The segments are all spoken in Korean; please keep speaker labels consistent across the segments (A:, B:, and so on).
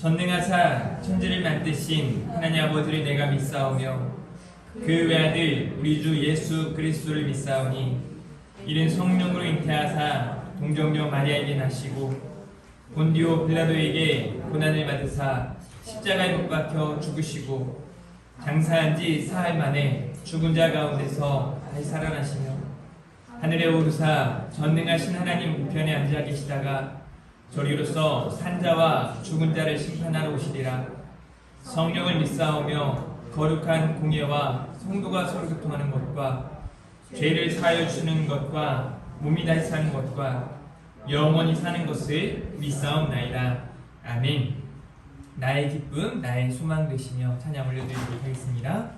A: 전능하사 천지를 만드신 하나님 아버지를 내가 믿사오며 그 외아들 우리 주 예수 그리스도를 믿사오니 이는 성령으로 잉태하사 동정녀 마리아에게 나시고 본디오 빌라도에게 고난을 받으사 십자가에 못 박혀 죽으시고 장사한 지 사흘 만에 죽은 자 가운데서 다시 살아나시며 하늘에 오르사 전능하신 하나님 우편에 앉아 계시다가 저리로서 산자와 죽은 자를 심판하러 오시리라. 성령을 믿사오며 거룩한 공예와 성도가 서로 교통하는 것과 죄를 사하여 주는 것과 몸이 다시 사는 것과 영원히 사는 것을 믿사옵나이다. 아멘. 나의 기쁨 나의 소망 되시며 찬양 올려드리도록 하겠습니다.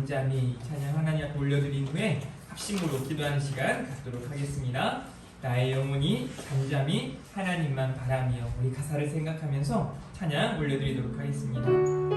A: 잠잠히 찬양 하나님 앞에 올려드린 후에 합심으로 기도하는 시간 갖도록 하겠습니다. 나의 영혼이 잠잠히 하나님만 바라며 우리 가사를 생각하면서 찬양 올려드리도록 하겠습니다.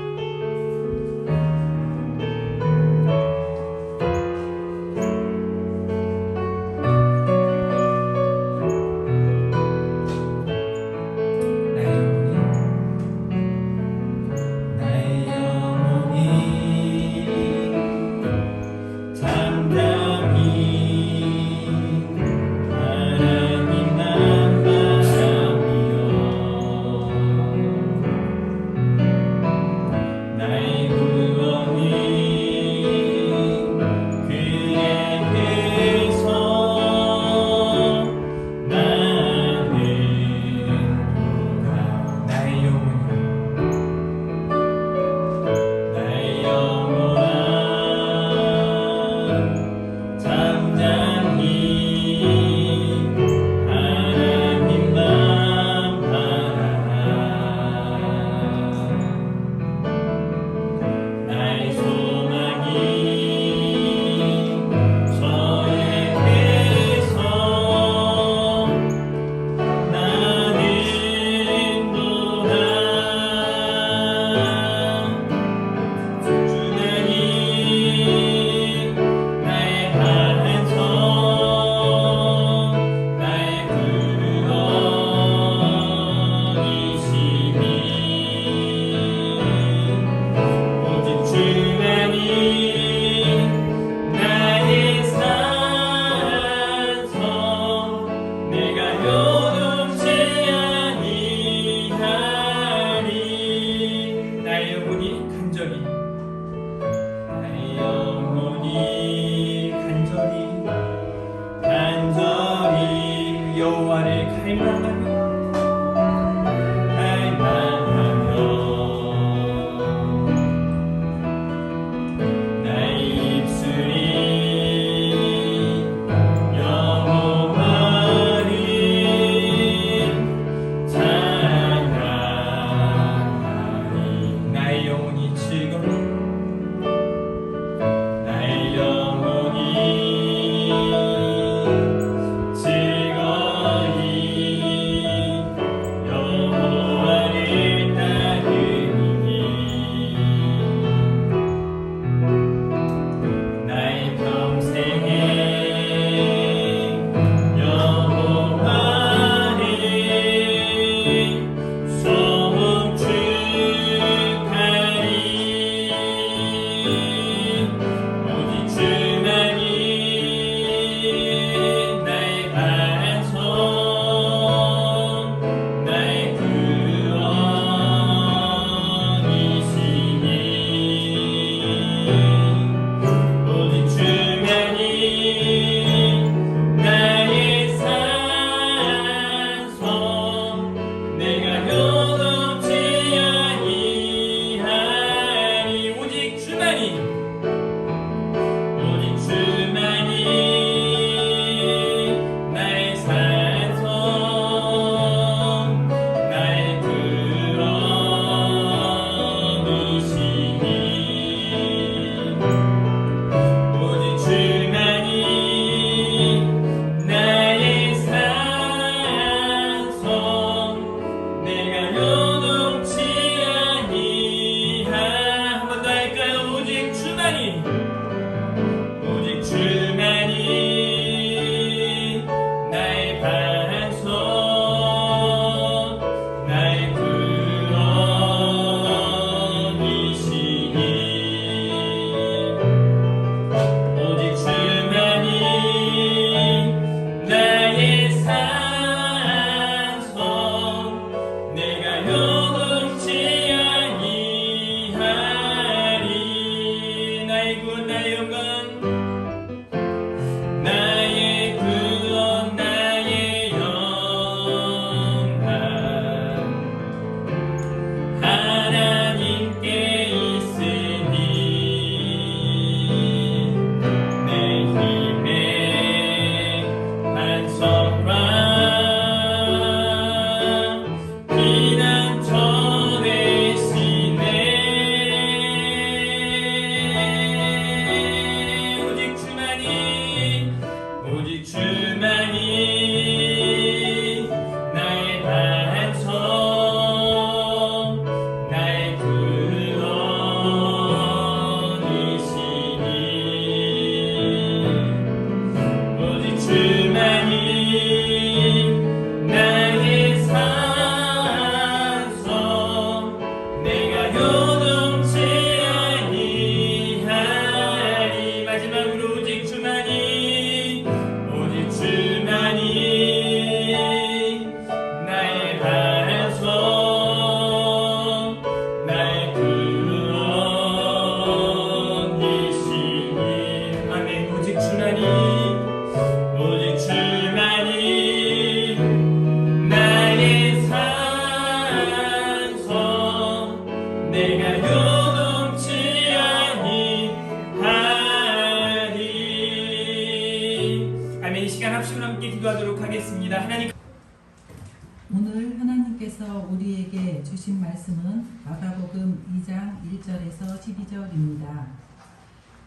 B: 하나님께서 우리에게 주신 말씀은 마가복음 2장 1절에서 12절입니다.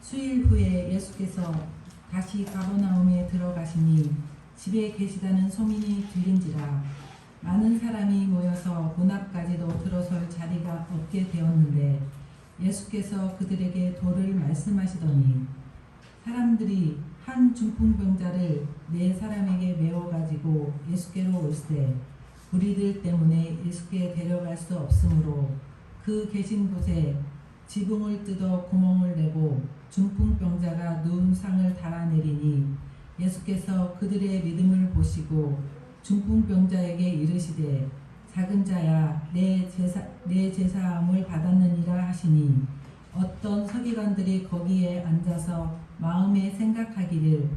B: 수일 후에 예수께서 다시 가버나움에 들어가시니 집에 계시다는 소문이 들린지라 많은 사람이 모여서 문 앞까지도 들어설 자리가 없게 되었는데 예수께서 그들에게 도를 말씀하시더니 사람들이 한 중풍병자를 4사람에게 메워가지고 예수께로 올세 무리들 때문에 예수께 데려갈 수 없으므로 그 계신 곳에 지붕을 뜯어 구멍을 내고 중풍병자가 누운 상을 달아내리니 예수께서 그들의 믿음을 보시고 중풍병자에게 이르시되 작은 자야 내 제사함을 받았느니라 하시니 어떤 서기관들이 거기에 앉아서 마음에 생각하기를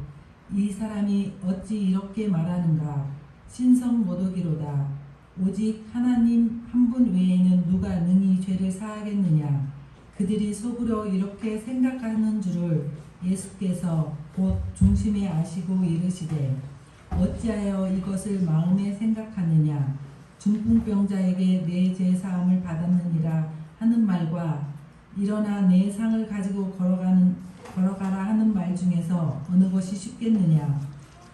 B: 이 사람이 어찌 이렇게 말하는가 신성 모독이로다 오직 하나님 한 분 외에는 누가 능히 죄를 사하겠느냐 그들이 속으로 이렇게 생각하는 줄을 예수께서 곧 중심에 아시고 이르시되 어찌하여 이것을 마음에 생각하느냐 중풍병자에게 내 제사함을 받았느니라 하는 말과 일어나 내 상을 가지고 걸어가라 하는 말 중에서 어느 것이 쉽겠느냐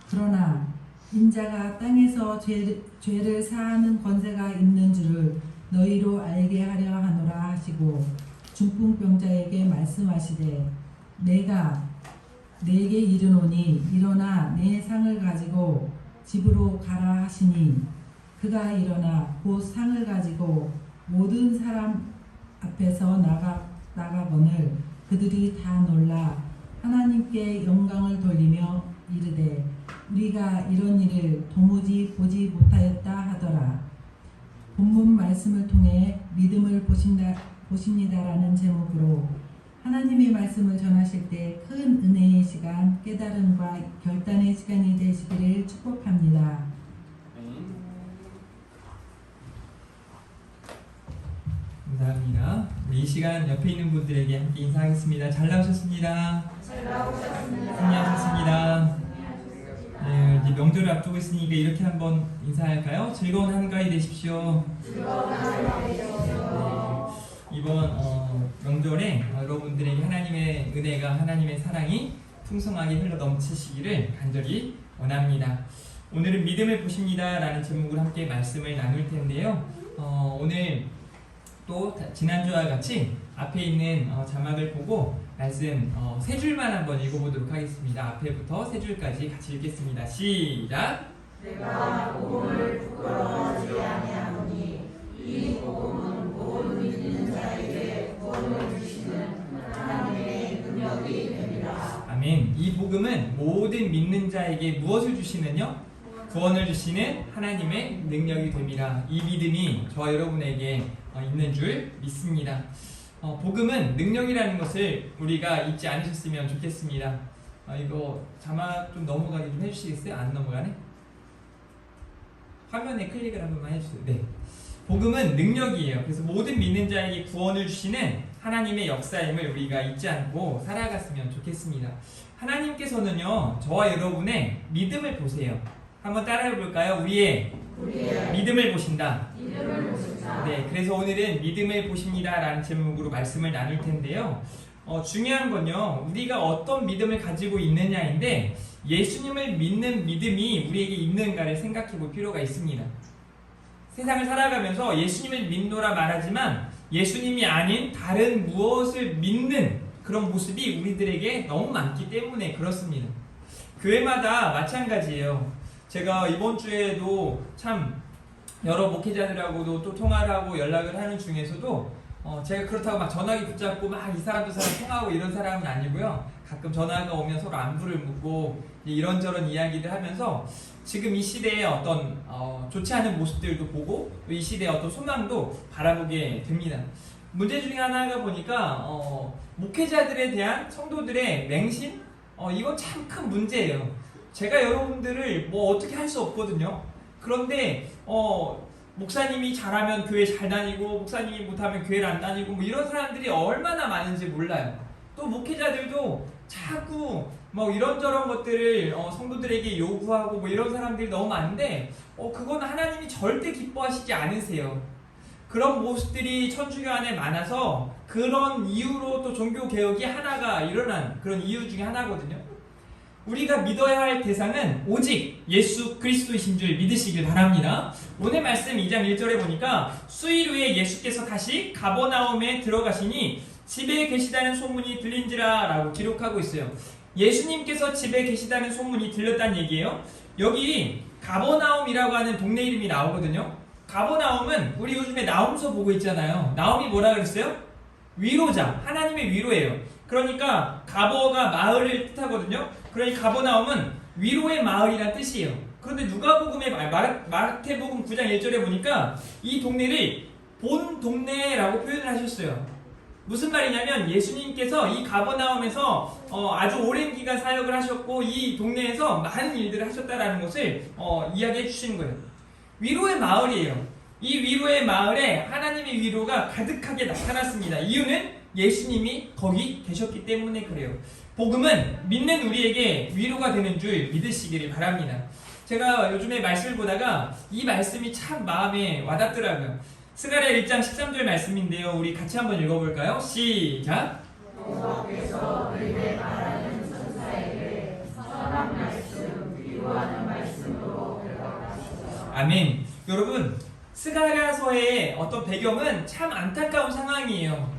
B: 그러나 인자가 땅에서 죄를 사하는 권세가 있는 줄을 너희로 알게 하려 하노라 하시고 중풍병자에게 말씀하시되 내가 네게 이르노니 일어나 내 상을 가지고 집으로 가라 하시니 그가 일어나 곧 상을 가지고 모든 사람 앞에서 나가거늘 그들이 다 놀라 하나님께 영광을 돌리며 이르되 우리가 이런 일을 도무지 보지 못하였다 하더라. 본문 말씀을 통해 믿음을 보십니다라는 제목으로 하나님의 말씀을 전하실 때 큰 은혜의 시간, 깨달음과 결단의 시간이 되시기를 축복합니다.
A: 감사합니다. 우리 이 시간 옆에 있는 분들에게 함께 인사하겠습니다. 잘 나오셨습니다. 안녕하셨습니다. 네, 이제 명절을 앞두고 있으니까 이렇게 한번 인사할까요? 즐거운 한가위 되십시오. 이번 명절에 여러분들에게 하나님의 은혜가 하나님의 사랑이 풍성하게 흘러 넘치시기를 간절히 원합니다. 오늘은 믿음을 보십니다 라는 제목으로 함께 말씀을 나눌 텐데요. 오늘 또 지난주와 같이 앞에 있는 자막을 보고 말씀 3줄만 한번 읽어보도록 하겠습니다. 앞에부터 3줄까지 같이 읽겠습니다. 시작!
C: 내가 복음을 부끄러워하지 아니하노니 이 복음은 못 믿는 자에게 구원을 주시는 하나님의 능력이 됨이라.
A: 아멘. 이 복음은 모든 믿는 자에게 무엇을 주시느냐? 구원을 주시는 하나님의 능력이 됨이라. 이 믿음이 저와 여러분에게 있는 줄 믿습니다. 복음은 능력이라는 것을 우리가 잊지 않으셨으면 좋겠습니다. 이거 자막 좀 넘어가게 좀 해주시겠어요? 안 넘어가네? 화면에 클릭을 한 번만 해주세요. 네. 복음은 능력이에요. 그래서 모든 믿는 자에게 구원을 주시는 하나님의 역사임을 우리가 잊지 않고 살아갔으면 좋겠습니다. 하나님께서는요, 저와 여러분의 믿음을 보세요. 한번 따라해 볼까요? 우리의 믿음을 보신다. 네, 그래서 오늘은 믿음을 보십니다 라는 제목으로 말씀을 나눌 텐데요. 중요한 건요, 우리가 어떤 믿음을 가지고 있느냐인데 예수님을 믿는 믿음이 우리에게 있는가를 생각해 볼 필요가 있습니다. 세상을 살아가면서 예수님을 믿노라 말하지만 예수님이 아닌 다른 무엇을 믿는 그런 모습이 우리들에게 너무 많기 때문에 그렇습니다. 교회마다 마찬가지예요. 제가 이번 주에도 참 여러 목회자들하고도 또 통화를 하고 연락을 하는 중에서도 제가 그렇다고 막 전화기 붙잡고 막 이 사람 저 사람 통화하고 이런 사람은 아니고요. 가끔 전화가 오면 서로 안부를 묻고 이런저런 이야기를 하면서 지금 이 시대의 어떤 좋지 않은 모습들도 보고 또 이 시대의 어떤 소망도 바라보게 됩니다. 문제 중에 하나가 보니까 목회자들에 대한 성도들의 맹신? 이건 참 큰 문제예요. 제가 여러분들을 뭐 어떻게 할 수 없거든요. 그런데 목사님이 잘하면 교회 잘 다니고 목사님이 못하면 교회를 안 다니고 뭐 이런 사람들이 얼마나 많은지 몰라요. 또 목회자들도 자꾸 뭐 이런저런 것들을 성도들에게 요구하고 뭐 이런 사람들이 너무 많은데 그건 하나님이 절대 기뻐하시지 않으세요. 그런 모습들이 천주교 안에 많아서 그런 이유로 또 종교개혁이 하나가 일어난 그런 이유 중에 하나거든요. 우리가 믿어야 할 대상은 오직 예수 그리스도이신 줄 믿으시길 바랍니다. 오늘 말씀 2장 1절에 보니까 수일 후에 예수께서 다시 가버나움에 들어가시니 집에 계시다는 소문이 들린지라 라고 기록하고 있어요. 예수님께서 집에 계시다는 소문이 들렸다는 얘기예요. 여기 가버나움이라고 하는 동네 이름이 나오거든요. 가버나움은 우리 요즘에 나홈서 보고 있잖아요. 나홈이 뭐라 그랬어요? 위로자, 하나님의 위로예요. 그러니까 가버가 마을을 뜻하거든요. 그러니 가버나움은 위로의 마을이란 뜻이에요. 그런데 누가복음의 마태복음 9장 1절에 보니까 이 동네를 본 동네라고 표현을 하셨어요. 무슨 말이냐면 예수님께서 이 가버나움에서 아주 오랜 기간 사역을 하셨고 이 동네에서 많은 일들을 하셨다라는 것을 이야기해 주시는 거예요. 위로의 마을이에요. 이 위로의 마을에 하나님의 위로가 가득하게 나타났습니다. 이유는 예수님이 거기 계셨기 때문에 그래요. 복음은 믿는 우리에게 위로가 되는 줄 믿으시기를 바랍니다. 제가 요즘에 말씀을 보다가 이 말씀이 참 마음에 와닿더라고요. 스가랴 1장 13절 말씀인데요. 우리 같이 한번 읽어볼까요? 시작!
C: 여호와께서 너희에게 말하는 천사에게 선한 말씀, 위로하는 말씀으로 대답하시라.
A: 아멘. 여러분, 스가랴서의 어떤 배경은 참 안타까운 상황이에요.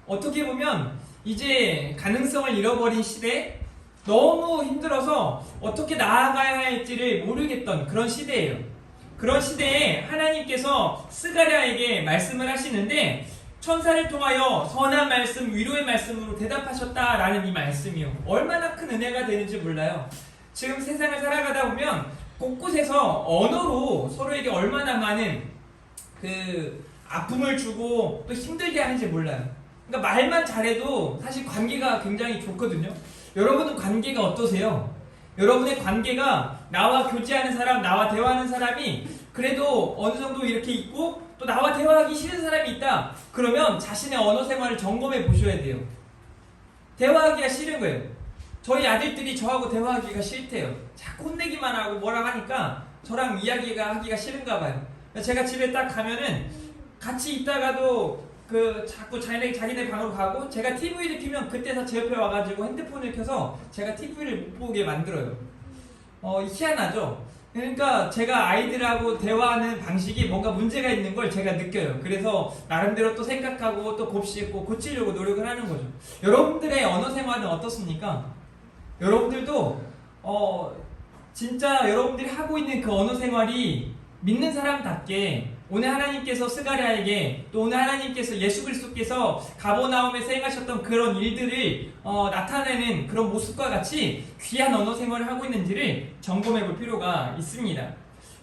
A: 어떻게 보면 이제 가능성을 잃어버린 시대, 너무 힘들어서 어떻게 나아가야 할지를 모르겠던 그런 시대예요. 그런 시대에 하나님께서 스가랴에게 말씀을 하시는데 천사를 통하여 선한 말씀, 위로의 말씀으로 대답하셨다라는 이 말씀이요. 얼마나 큰 은혜가 되는지 몰라요. 지금 세상을 살아가다 보면 곳곳에서 언어로 서로에게 얼마나 많은 그 아픔을 주고 또 힘들게 하는지 몰라요. 그러니까 말만 잘해도 사실 관계가 굉장히 좋거든요. 여러분은 관계가 어떠세요? 여러분의 관계가 나와 교제하는 사람, 나와 대화하는 사람이 그래도 어느 정도 이렇게 있고 또 나와 대화하기 싫은 사람이 있다. 그러면 자신의 언어 생활을 점검해 보셔야 돼요. 대화하기가 싫은 거예요. 저희 아들들이 저하고 대화하기가 싫대요. 자꾸 혼내기만 하고 뭐라 하니까 저랑 이야기가 하기가 싫은가 봐요. 제가 집에 딱 가면은 같이 있다가도 자꾸 자기네 방으로 가고 제가 TV를 켜면 그때서 제 옆에 와가지고 핸드폰을 켜서 제가 TV를 못 보게 만들어요. 희한하죠? 그러니까 제가 아이들하고 대화하는 방식이 뭔가 문제가 있는 걸 제가 느껴요. 그래서 나름대로 또 생각하고 또 곱씹고 고치려고 노력을 하는 거죠. 여러분들의 언어 생활은 어떻습니까? 여러분들도 진짜 여러분들이 하고 있는 그 언어 생활이 믿는 사람답게 오늘 하나님께서 스가랴에게 또 오늘 하나님께서 예수 그리스도께서 가버나움에서 행하셨던 그런 일들을 나타내는 그런 모습과 같이 귀한 언어 생활을 하고 있는지를 점검해 볼 필요가 있습니다.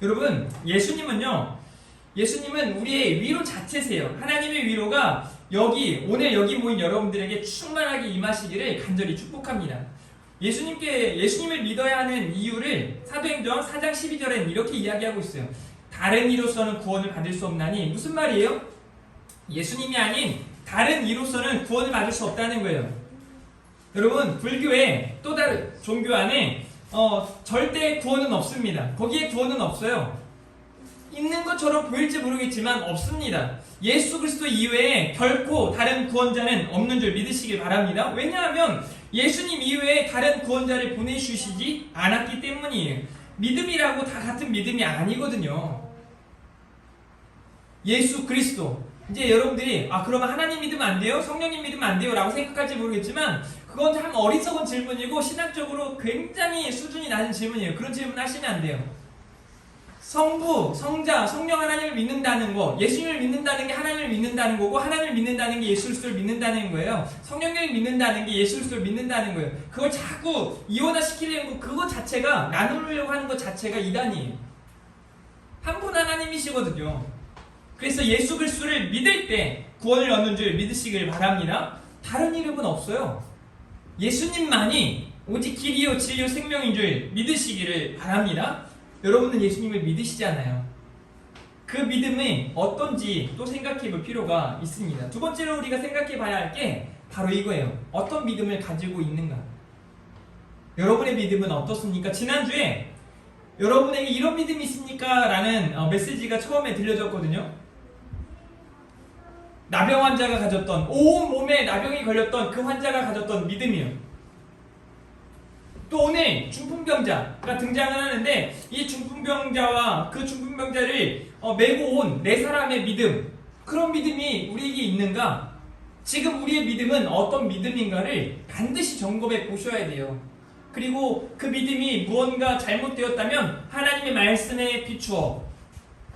A: 여러분, 예수님은 우리의 위로 자체세요. 하나님의 위로가 오늘 여기 모인 여러분들에게 충만하게 임하시기를 간절히 축복합니다. 예수님을 믿어야 하는 이유를 사도행전 4장 12절에는 이렇게 이야기하고 있어요. 다른 이로서는 구원을 받을 수 없나니, 무슨 말이에요? 예수님이 아닌 다른 이로서는 구원을 받을 수 없다는 거예요. 여러분, 불교의 또 다른 종교 안에 절대 구원은 없습니다. 거기에 구원은 없어요. 있는 것처럼 보일지 모르겠지만 없습니다. 예수 그리스도 이외에 결코 다른 구원자는 없는 줄 믿으시길 바랍니다. 왜냐하면 예수님 이외에 다른 구원자를 보내주시지 않았기 때문이에요. 믿음이라고 다 같은 믿음이 아니거든요. 예수 그리스도. 이제 여러분들이 그러면 하나님 믿으면 안 돼요? 성령님 믿으면 안 돼요? 라고 생각할지 모르겠지만 그건 참 어리석은 질문이고 신학적으로 굉장히 수준이 낮은 질문이에요. 그런 질문 하시면 안 돼요. 성부, 성자, 성령 하나님을 믿는다는 거, 예수님을 믿는다는 게 하나님을 믿는다는 거고 하나님을 믿는다는 게 예수 그리스도를 믿는다는 거예요. 성령님을 믿는다는 게 예수 그리스도를 믿는다는 거예요. 그걸 자꾸 이원화시키려는 거, 그거 자체가 나누려고 하는 것 자체가 이단이에요. 한 분 하나님이시거든요. 그래서 예수 그리스도를 믿을 때 구원을 얻는 줄 믿으시길 바랍니다. 다른 이름은 없어요. 예수님만이 오직 길이요 진리요 생명인 줄 믿으시기를 바랍니다. 여러분은 예수님을 믿으시잖아요. 그 믿음이 어떤지 또 생각해 볼 필요가 있습니다. 두 번째로 우리가 생각해 봐야 할 게 바로 이거예요. 어떤 믿음을 가지고 있는가? 여러분의 믿음은 어떻습니까? 지난주에 여러분에게 이런 믿음이 있습니까? 라는 메시지가 처음에 들려졌거든요. 나병 환자가 가졌던, 온 몸에 나병이 걸렸던 그 환자가 가졌던 믿음이요. 또 오늘 중풍병자가 등장을 하는데, 이 중풍병자와 그 중풍병자를 메고 온 네 사람의 믿음, 그런 믿음이 우리에게 있는가? 지금 우리의 믿음은 어떤 믿음인가를 반드시 점검해 보셔야 돼요. 그리고 그 믿음이 무언가 잘못되었다면 하나님의 말씀에 비추어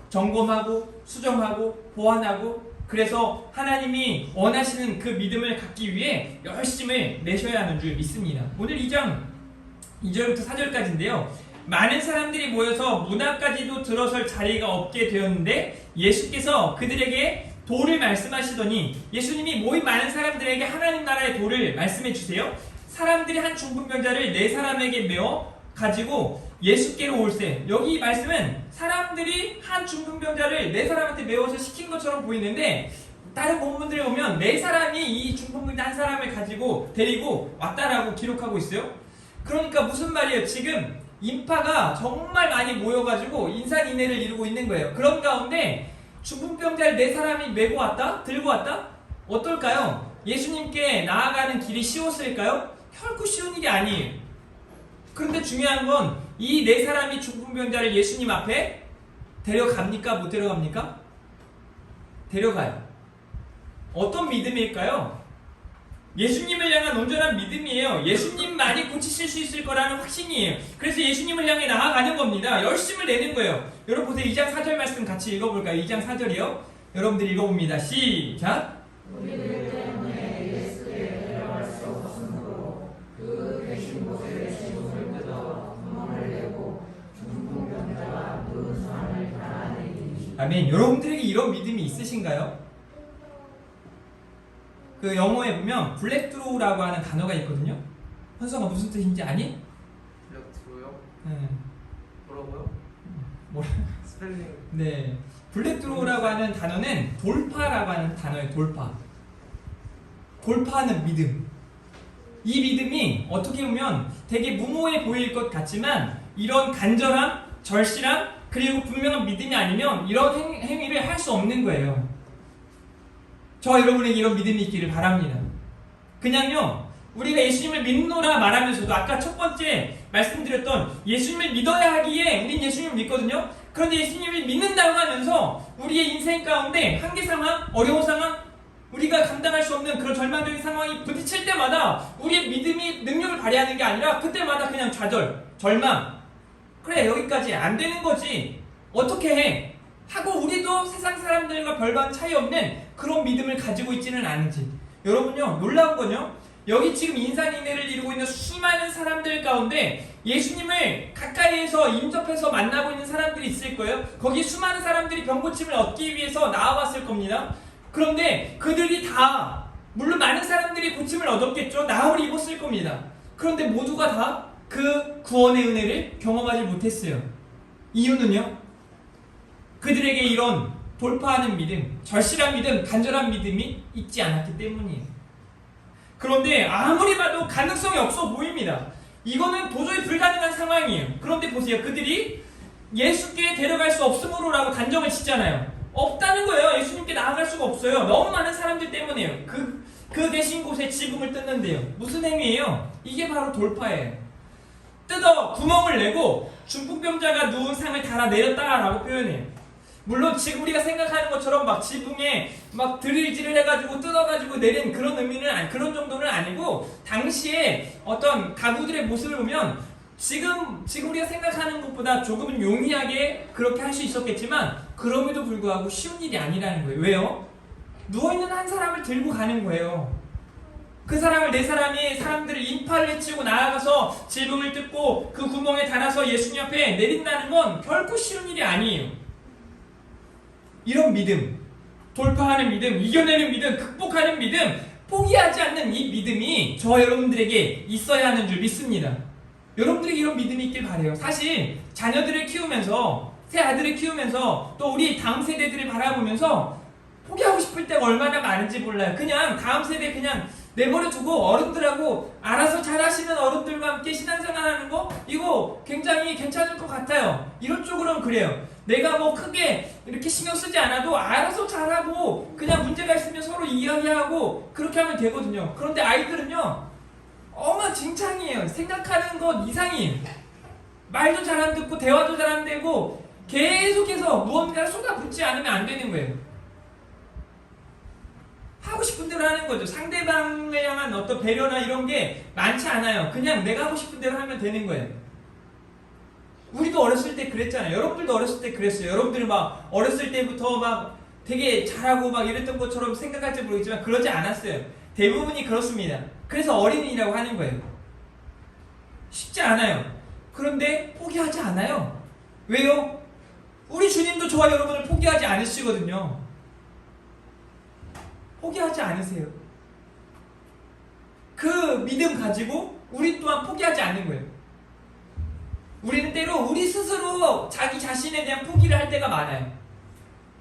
A: 점검하고 수정하고 보완하고, 그래서 하나님이 원하시는 그 믿음을 갖기 위해 열심을 내셔야 하는 줄 믿습니다. 오늘 2장 2절부터 4절까지인데요. 많은 사람들이 모여서 문 앞까지도 들어설 자리가 없게 되었는데 예수께서 그들에게 도를 말씀하시더니, 예수님이 모인 많은 사람들에게 하나님 나라의 도를 말씀해 주세요. 사람들이 한 중풍병자를 네 사람에게 메어 가지고 예수께로 올세. 여기 말씀은 사람들이 한 중풍병자를 네 사람한테 메워서 시킨 것처럼 보이는데, 다른 본문들에 보면 네 사람이 이 중풍병자 한 사람을 가지고 데리고 왔다라고 기록하고 있어요. 그러니까 무슨 말이에요? 지금 인파가 정말 많이 모여가지고 인산인해를 이루고 있는 거예요. 그런 가운데 중풍병자를 네 사람이 메고 왔다? 들고 왔다? 어떨까요? 예수님께 나아가는 길이 쉬웠을까요? 결코 쉬운 일이 아니에요. 그런데 중요한 건 이 네 사람이 중풍병자를 예수님 앞에 데려갑니까? 못 데려갑니까? 데려가요. 어떤 믿음일까요? 예수님을 향한 온전한 믿음이에요. 예수님만이 고치실 수 있을 거라는 확신이에요. 그래서 예수님을 향해 나아가는 겁니다. 열심을 내는 거예요. 여러분 보세요. 2장 4절 말씀 같이 읽어볼까요? 2장 4절이요. 여러분들 읽어봅니다. 시작!
C: 우리들 때문에 예수께 데려갈 수 없으므로 그 계신 곳에 지붕을 뜯어 구멍을 내고 중풍병자가 누운 사람을 달아내니.
A: 아멘. 여러분들에게 이런 믿음이 있으신가요? 그 영어에 보면 블랙드로우라고 하는 단어가 있거든요. 현성아 무슨 뜻인지 아니?
D: 블랙드로요?
A: 네.
D: 뭐라고요?
A: 뭐라?
D: 스펠링.
A: 네. 블랙드로우라고 하는 단어는 돌파라고 하는 단어예요. 돌파. 돌파하는 믿음. 이 믿음이 어떻게 보면 되게 무모해 보일 것 같지만, 이런 간절함, 절실함, 그리고 분명한 믿음이 아니면 이런 행위를 할 수 없는 거예요. 저 여러분에게 이런 믿음이 있기를 바랍니다. 그냥요, 우리가 예수님을 믿노라 말하면서도 아까 첫 번째 말씀드렸던 예수님을 믿어야 하기에 우린 예수님을 믿거든요. 그런데 예수님을 믿는다고 하면서 우리의 인생 가운데 한계 상황, 어려운 상황, 우리가 감당할 수 없는 그런 절망적인 상황이 부딪힐 때마다 우리의 믿음이 능력을 발휘하는 게 아니라 그때마다 그냥 좌절, 절망, 그래 여기까지 안 되는 거지, 어떻게 해? 하고 우리도 세상 사람들과 별반 차이 없는 그런 믿음을 가지고 있지는 않은지. 여러분요, 놀라운 건요, 여기 지금 인산인해를 이루고 있는 수많은 사람들 가운데 예수님을 가까이에서 인접해서 만나고 있는 사람들이 있을 거예요. 거기 수많은 사람들이 병고침을 얻기 위해서 나와봤을 겁니다. 그런데 그들이 다, 물론 많은 사람들이 고침을 얻었겠죠. 나음을 입었을 겁니다. 그런데 모두가 다 그 구원의 은혜를 경험하지 못했어요. 이유는요, 그들에게 이런 돌파하는 믿음, 절실한 믿음, 간절한 믿음이 있지 않았기 때문이에요. 그런데 아무리 봐도 가능성이 없어 보입니다. 이거는 도저히 불가능한 상황이에요. 그런데 보세요. 그들이 예수께 데려갈 수 없으므로라고 단정을 짓잖아요. 없다는 거예요. 예수님께 나아갈 수가 없어요. 너무 많은 사람들 때문에요. 그 계신 곳에 지붕을 뜯는데요. 무슨 행위예요? 이게 바로 돌파예요. 뜯어 구멍을 내고 중풍병자가 누운 상을 달아내렸다라고 표현해요. 물론 지금 우리가 생각하는 것처럼 막 지붕에 막 드릴질을 해가지고 뜯어가지고 내린 그런 의미는 그런 정도는 아니고, 당시에 어떤 가구들의 모습을 보면 지금 우리가 생각하는 것보다 조금은 용이하게 그렇게 할 수 있었겠지만, 그럼에도 불구하고 쉬운 일이 아니라는 거예요. 왜요? 누워있는 한 사람을 들고 가는 거예요. 그 사람을 네 사람이 사람들을 인파를 해치고 나아가서 지붕을 뜯고 그 구멍에 달아서 예수님 앞에 내린다는 건 결코 쉬운 일이 아니에요. 이런 믿음, 돌파하는 믿음, 이겨내는 믿음, 극복하는 믿음, 포기하지 않는 이 믿음이 저 여러분들에게 있어야 하는 줄 믿습니다. 여러분들에게 이런 믿음이 있길 바라요. 사실 자녀들을 키우면서, 새 아들을 키우면서, 또 우리 다음 세대들을 바라보면서 포기하고 싶을 때가 얼마나 많은지 몰라요. 그냥 다음 세대 그냥 내버려 두고 어른들하고 알아서 잘하시는 어른들과 함께 신앙생활하는 거 이거 굉장히 괜찮을 것 같아요. 이런 쪽으로는 그래요. 내가 뭐 크게 이렇게 신경 쓰지 않아도 알아서 잘하고 그냥 문제가 있으면 서로 이야기하고 그렇게 하면 되거든요. 그런데 아이들은요 엉망진창이에요. 생각하는 것 이상이에요. 말도 잘 안 듣고 대화도 잘 안 되고 계속해서 무언가를 쏟아붓지 않으면 안 되는 거예요. 하고 싶은 대로 하는 거죠. 상대방을 향한 어떤 배려나 이런 게 많지 않아요. 그냥 내가 하고 싶은 대로 하면 되는 거예요. 우리도 어렸을 때 그랬잖아요. 여러분들도 어렸을 때 그랬어요. 여러분들은 막 어렸을 때부터 막 되게 잘하고 막 이랬던 것처럼 생각할지 모르겠지만 그러지 않았어요. 대부분이 그렇습니다. 그래서 어린이라고 하는 거예요. 쉽지 않아요. 그런데 포기하지 않아요. 왜요? 우리 주님도 저와 여러분을 포기하지 않으시거든요. 포기하지 않으세요. 그 믿음 가지고 우리 또한 포기하지 않는 거예요. 우리는 때로 우리 스스로 자기 자신에 대한 포기를 할 때가 많아요.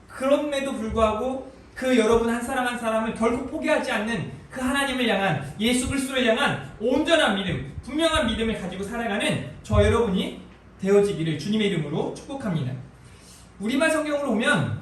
A: 그럼에도 불구하고 그 여러분 한 사람 한 사람을 결국 포기하지 않는 그 하나님을 향한 예수 그리스도를 향한 온전한 믿음, 분명한 믿음을 가지고 살아가는 저 여러분이 되어지기를 주님의 이름으로 축복합니다. 우리말 성경으로 오면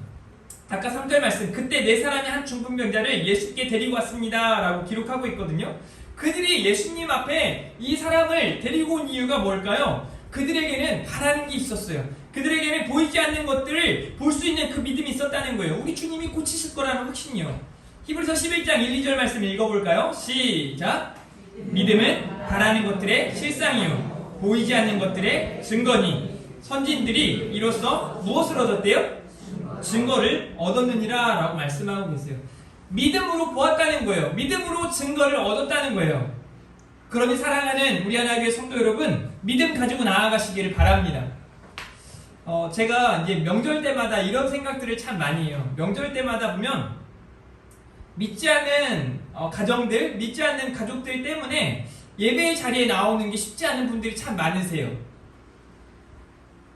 A: 아까 3절 말씀, 그때 네 사람이 한 중풍병자를 예수께 데리고 왔습니다 라고 기록하고 있거든요. 그들이 예수님 앞에 이 사람을 데리고 온 이유가 뭘까요? 그들에게는 바라는 게 있었어요. 그들에게는 보이지 않는 것들을 볼 수 있는 그 믿음이 있었다는 거예요. 우리 주님이 고치실 거라는 확신이요. 히브리서 11장 1, 2절 말씀 읽어볼까요? 시작! 믿음은 바라는 것들의 실상이요 보이지 않는 것들의 증거니 선진들이 이로써 무엇을 얻었대요? 증거를 얻었느니라 라고 말씀하고 계세요. 믿음으로 보았다는 거예요. 믿음으로 증거를 얻었다는 거예요. 그러니 사랑하는 우리 하나교회 성도 여러분, 믿음 가지고 나아가시기를 바랍니다. 제가 이제 명절 때마다 이런 생각들을 참 많이 해요. 명절 때마다 보면 믿지 않는 가정들, 믿지 않는 가족들 때문에 예배의 자리에 나오는 게 쉽지 않은 분들이 참 많으세요.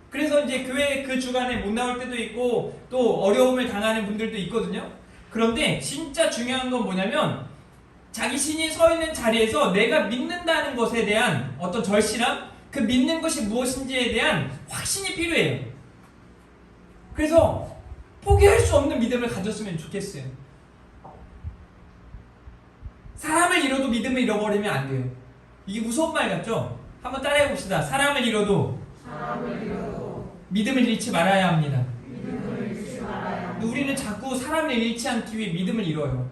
A: 그래서 이제 교회 그 주간에 못 나올 때도 있고 또 어려움을 당하는 분들도 있거든요. 그런데 진짜 중요한 건 뭐냐면 자기 신이 서 있는 자리에서 내가 믿는다는 것에 대한 어떤 절실함, 그 믿는 것이 무엇인지에 대한 확신이 필요해요. 그래서 포기할 수 없는 믿음을 가졌으면 좋겠어요. 사람을 잃어도 믿음을 잃어버리면 안 돼요. 이게 무서운 말 같죠? 한번 따라해 봅시다. 사람을 잃어도 믿음을 잃지 말아야 합니다. 우리는 자꾸 사람을 잃지 않기 위해 믿음을 잃어요.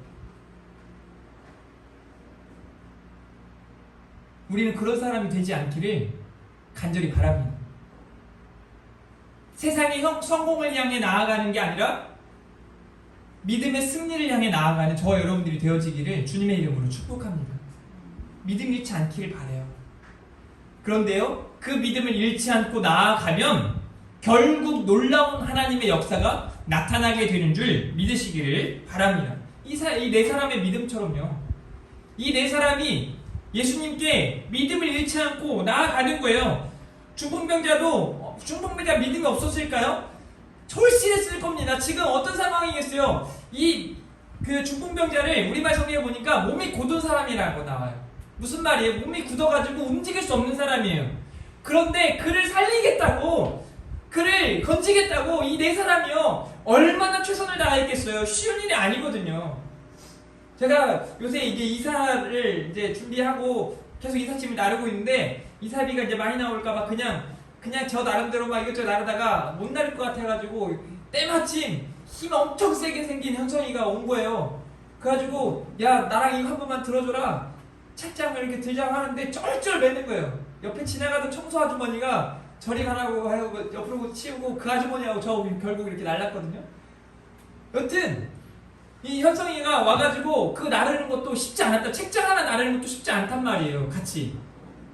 A: 우리는 그런 사람이 되지 않기를 간절히 바랍니다. 세상이 성공을 향해 나아가는 게 아니라 믿음의 승리를 향해 나아가는 저와 여러분들이 되어지기를 주님의 이름으로 축복합니다. 믿음 잃지 않기를 바라요. 그런데요, 그 믿음을 잃지 않고 나아가면 결국 놀라운 하나님의 역사가 나타나게 되는 줄 믿으시기를 바랍니다. 이 네 사람의 믿음처럼요. 이 네 사람이 예수님께 믿음을 잃지 않고 나아가는 거예요. 중풍병자 믿음이 없었을까요? 절실했을 겁니다. 지금 어떤 상황이겠어요? 그 중풍병자를 우리말 성경에 보니까 몸이 굳은 사람이라고 나와요. 무슨 말이에요? 몸이 굳어가지고 움직일 수 없는 사람이에요. 그런데 그를 살리겠다고, 그를 건지겠다고 이 네 사람이요 얼마나 최선을 다했겠어요. 쉬운 일이 아니거든요. 제가 요새 이제 이사를 이제 준비하고 계속 이삿짐을 나르고 있는데 이사비가 이제 많이 나올까봐 그냥 저 나름대로 막 이것저것 나르다가 못 나를 것 같아가지고 때마침 힘 엄청 세게 생긴 현성이가 온 거예요. 그래가지고 야 나랑 이거 한 번만 들어줘라. 책장을 이렇게 들자고 하는데 쩔쩔 매는 거예요. 옆에 지나가던 청소 아주머니가 저리 가라고 하고 옆으로 치우고 그 아주머니하고 저 결국 이렇게 날랐거든요. 여튼 이 현성이가 와가지고 그 나르는 것도 쉽지 않았다. 책장 하나 나르는 것도 쉽지 않단 말이에요. 같이.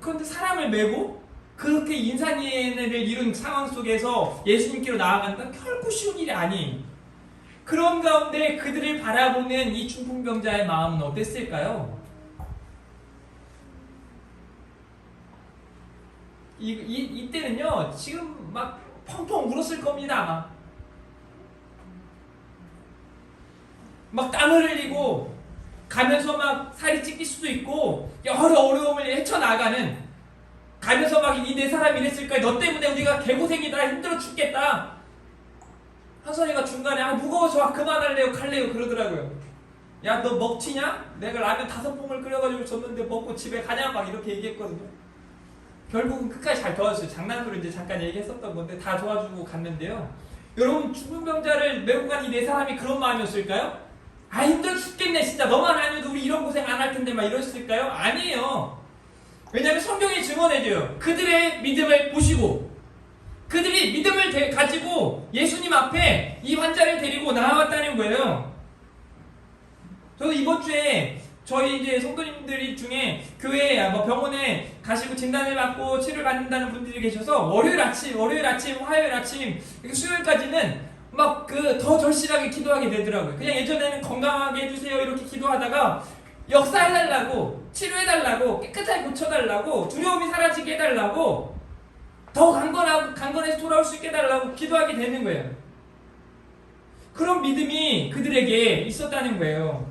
A: 그런데 사람을 메고 그렇게 인산인해를 이룬 상황 속에서 예수님께로 나아간다? 결코 쉬운 일이 아니에요. 그런 가운데 그들을 바라보는 이 중풍병자의 마음은 어땠을까요? 이때는요 지금 막 펑펑 울었을 겁니다. 막 땀을 흘리고 가면서 막 살이 찢길 수도 있고 여러 어려움을 헤쳐나가는, 가면서 막 이 네 사람이 이랬을 거야. 너 때문에 우리가 개고생이다. 힘들어 죽겠다. 한선이가 중간에 무거워서 그만할래요 갈래요 그러더라고요. 야 너 먹튀냐? 내가 라면 5봉을 끓여가지고 줬는데 먹고 집에 가냐? 막 이렇게 얘기했거든요. 결국은 끝까지 잘 도와줬어요. 장난으로 이제 잠깐 얘기했었던 건데 다 도와주고 갔는데요. 여러분 죽은 병자를 메고 간 이 네 사람이 그런 마음이었을까요? 힘들어 죽겠네 진짜 너만 아니어도 우리 이런 고생 안 할 텐데 막 이랬을까요? 아니에요. 왜냐하면 성경이 증언해줘요. 그들의 믿음을 보시고 그들이 믿음을 가지고 예수님 앞에 이 환자를 데리고 나아왔다는 거예요. 저도 이번 주에 저희 이제 성도님들이 중에 교회에 병원에 가시고 진단을 받고 치료를 받는다는 분들이 계셔서 월요일 아침, 화요일 아침, 수요일까지는 막 더 절실하게 기도하게 되더라고요. 그냥 예전에는 건강하게 해주세요 이렇게 기도하다가 역사해달라고, 치료해달라고, 깨끗하게 고쳐달라고, 두려움이 사라지게 해달라고, 더 강건해서 돌아올 수 있게 해달라고 기도하게 되는 거예요. 그런 믿음이 그들에게 있었다는 거예요.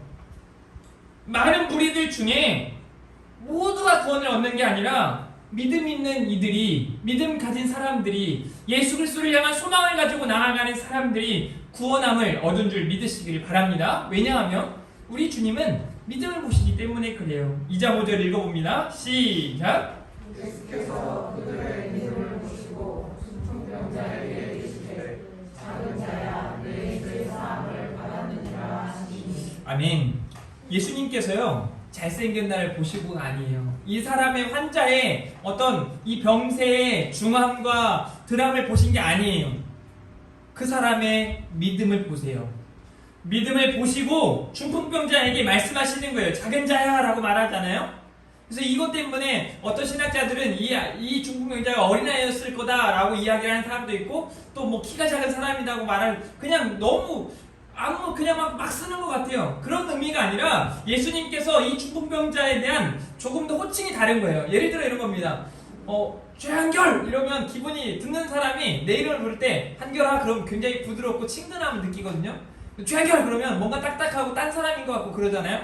A: 많은 무리들 중에 모두가 구원을 얻는 게 아니라 믿음 있는 이들이, 믿음 가진 사람들이, 예수 그리스도를 향한 소망을 가지고 나아가는 사람들이 구원함을 얻은 줄 믿으시기를 바랍니다. 왜냐하면 우리 주님은 믿음을 보시기 때문에 그래요. 2장 5절 읽어봅니다. 시작.
C: 예수께서 그들의 믿음을 보시고 중풍병자에게 이르시되 작은 자야 내 죄 사함을 받았느니라 하시니.
A: 아멘. 예수님께서요 잘생긴 나를 보시고가 아니에요. 이 사람의 환자의 어떤 이 병세의 중함과 드람을 보신 게 아니에요. 그 사람의 믿음을 보세요. 믿음을 보시고 중풍병자에게 말씀하시는 거예요. 작은 자야 라고 말하잖아요. 그래서 이것 때문에 어떤 신학자들은 이 중풍병자가 어린아이였을 거다라고 이야기하는 사람도 있고, 또 뭐 키가 작은 사람이라고 말하는, 그냥 너무 그냥 막 쓰는 것 같아요. 그런 의미가 아니라 예수님께서 이 중풍병자에 대한 조금 더 호칭이 다른 거예요. 예를 들어 이런 겁니다. 최한결 이러면 기분이 듣는 사람이 내 이름을 부를 때 한결아 그럼 굉장히 부드럽고 친근함을 느끼거든요. 최한결 그러면 뭔가 딱딱하고 딴 사람인 것 같고 그러잖아요.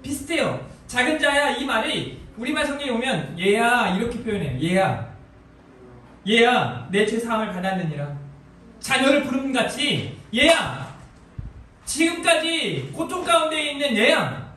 A: 비슷해요. 작은 자야 이 말이 우리말 성경에 오면 얘야 이렇게 표현해요. 얘야 내 죄사함을 받았느니라. 자녀를 부르는 같이 얘야 지금까지 고통 가운데 있는 얘야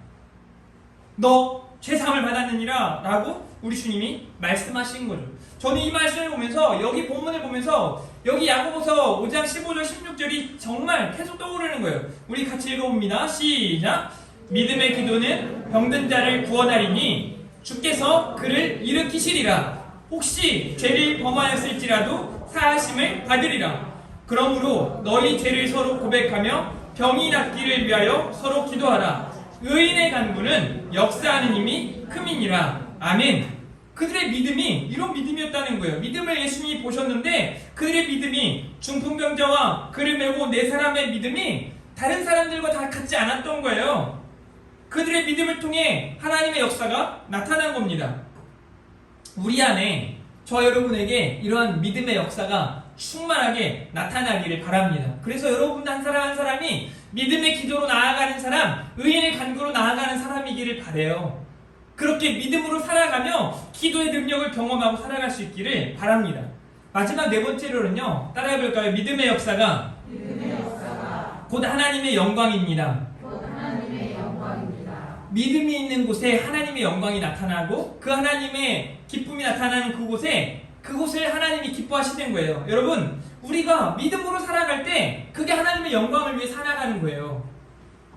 A: 너 죄사함을 받았느니라 라고 우리 주님이 말씀하신 거죠. 저는 이 말씀을 보면서, 여기 본문을 보면서 여기 야고보서 5장 15절 16절이 정말 계속 떠오르는 거예요. 우리 같이 읽어봅니다. 시작. 믿음의 기도는 병든 자를 구원하리니 주께서 그를 일으키시리라. 혹시 죄를 범하였을지라도 사하심을 받으리라. 그러므로 너희 죄를 서로 고백하며 병이 낫기를 위하여 서로 기도하라. 의인의 간구는 역사하는 힘이 큼이니라. 아멘. 그들의 믿음이 이런 믿음이었다는 거예요. 믿음을 예수님이 보셨는데 그들의 믿음이 중풍병자와 그를 메고 네 사람의 믿음이 다른 사람들과 다 같지 않았던 거예요. 그들의 믿음을 통해 하나님의 역사가 나타난 겁니다. 우리 안에 저 여러분에게 이러한 믿음의 역사가 충만하게 나타나기를 바랍니다. 그래서 여러분 한 사람 한 사람이 믿음의 기도로 나아가는 사람, 의인의 간구로 나아가는 사람이기를 바라요. 그렇게 믿음으로 살아가며 기도의 능력을 경험하고 살아갈 수 있기를 바랍니다. 마지막 네 번째로는요, 따라해볼까요? 믿음의 역사가 곧 하나님의 영광입니다. 믿음이 있는 곳에 하나님의 영광이 나타나고 그 하나님의 기쁨이 나타나는 그곳을 하나님이 기뻐하시는 거예요. 여러분, 우리가 믿음으로 살아갈 때 그게 하나님의 영광을 위해 살아가는 거예요.